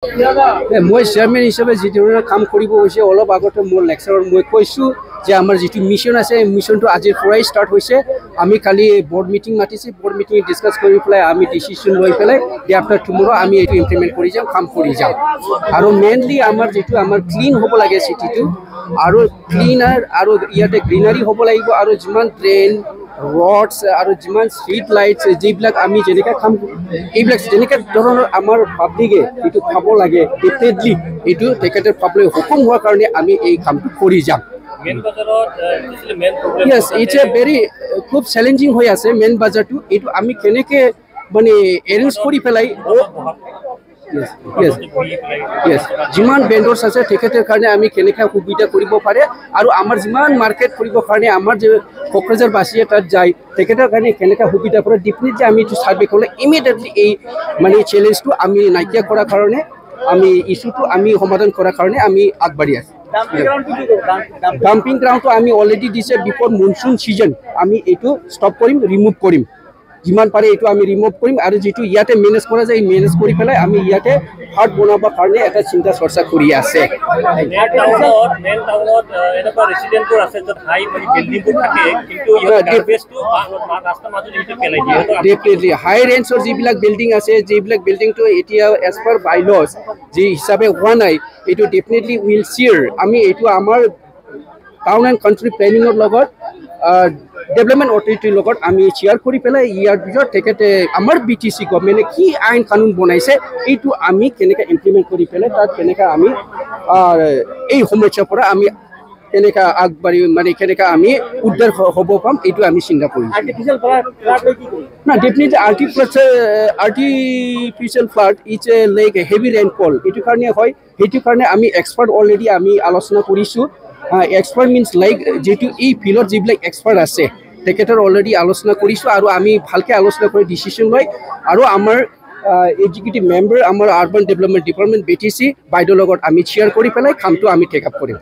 মই চেয়াৰমেন হিচাপে যিধৰণে কাম কৰিব গৈছে অলপ আগতে মোৰ লেকচাৰত মই কৈছোঁ যে আমাৰ যিটো মিছন আছে মিছনটো আজিৰ পৰাই ষ্টাৰ্ট হৈছে। আমি কালি বৰ্ড মিটিং মাতিছে, বৰ্ড মিটিং ডিছকাছ কৰি পেলাই আমি ডিচিশ্যন লৈ পেলাই ডে আফটাৰ টুমৰো আমি এইটো ইমপ্লিমেণ্ট কৰি যাম, কাম কৰি যাম। আৰু মেইনলি আমাৰ যিটো আমাৰ ক্লিন হ'ব লাগে চিটিটো, আৰু ক্লিনাৰ আৰু ইয়াতে গ্ৰীনাৰী হ'ব লাগিব, আৰু যিমান ড্ৰেইন ৰডছ আৰু যিমান ষ্ট্ৰীট লাইটছ যিবিলাক আমি যেনেকৈ কাম এইবিলাক যেনেকৈ ধৰণৰ আমাৰ পাব্লিকে এইটো খাব লাগে ডেফিনেটলি এইটো তেখেতে পাব্লিক হুকুম হোৱাৰ কাৰণে আমি এই কামটো কৰি যাম। ইয়েছ, ইটছ এ ভেৰি খুব চেলেঞ্জিং হৈ আছে মেইন বাজাৰটো। এইটো আমি কেনেকৈ মানে এৰেঞ্জ কৰি পেলাই যিমান ভেণ্ডৰ্ছ আছে তেখেতৰ কাৰণে আমি কেনেকৈ সুবিধা কৰিব পাৰে, আৰু আমাৰ যিমান মাৰ্কেট কৰিবৰ কাৰণে আমাৰ যে কোকৰাঝাৰবাসীয়ে তাত যায় তেখেতৰ কাৰণে কেনেকৈ সুবিধা কৰে ডেফিনেটলি আমি এইটো ছাৰ্ভে কৰিলে ইমিডিয়েটলি এই মানে চেলেঞ্জটো আমি নাইকিয়া কৰাৰ কাৰণে আমি ইছ্যুটো আমি সমাধান কৰাৰ কাৰণে আমি আগবাঢ়ি আছোঁ। ডাম্পিং গ্ৰাউণ্ডটো আমি অলৰেডি দিছে বিফৰ মনচুন ছিজন আমি এইটো ষ্টপ কৰিম, ৰিমুভ কৰিম, যিমান পাৰে এইটো আমি ৰিমুভ কৰিম। আৰু যিটো ইয়াতে মেনেজ কৰা যায় মেনেজ কৰি পেলাই আমি ইয়াতে হাট বনাবৰ কাৰণে এটা চিন্তা চৰ্চা কৰি আছে। ডেফিনেটলি হাই ৰেঞ্জৰ যিবিলাক বিল্ডিং আছে, যিবিলাক বিল্ডিংটো এতিয়া এজ পাৰ বাইলজ যি হিচাপে হোৱা নাই, এইটো ডেফিনেটলি উইল চিয়াৰ আমি এইটো আমাৰ টাউন এণ্ড কাণ্ট্ৰি প্লেনিঙৰ লগত ডেভেলপমেণ্ট অথৰিটিৰ লগত আমি শ্বেয়াৰ কৰি পেলাই ইয়াৰ পিছত তেখেতে আমাৰ BTC গভৰ্ণমেণ্টে কি আইন কানুন বনাইছে এইটো আমি কেনেকৈ ইমপ্লিমেণ্ট কৰি পেলাই তাত কেনেকৈ আমি এই সমস্যাৰ পৰা আমি কেনেকৈ আগবাঢ়ি মানে কেনেকৈ আমি উদ্ধাৰ হ'ব পাম এইটো আমি চিন্তা কৰিছোঁ। না definitely artificial flood it's a like heavy rainfall, এইটো কাৰণে হয়। সেইটো কাৰণে আমি এক্সপাৰ্ট অলৰেডি আমি আলোচনা কৰিছোঁ। এক্সপাৰ্ট মিনছ লাইক যিটো এই ফিল্ডত যিবিলাক এক্সপাৰ্ট আছে তেখেতৰ অলৰেডি আলোচনা কৰিছোঁ, আৰু আমি ভালকৈ আলোচনা কৰি ডিচিশ্যন লৈ আৰু আমাৰ এক্সিকিউটিভ মেম্বাৰ আমাৰ আৰ্বান ডেভেলপমেণ্ট ডিপাৰ্টমেণ্ট BTC বাইদেউৰ লগত আমি শ্বেয়াৰ কৰি পেলাই কামটো আমি টেক আপ কৰিম।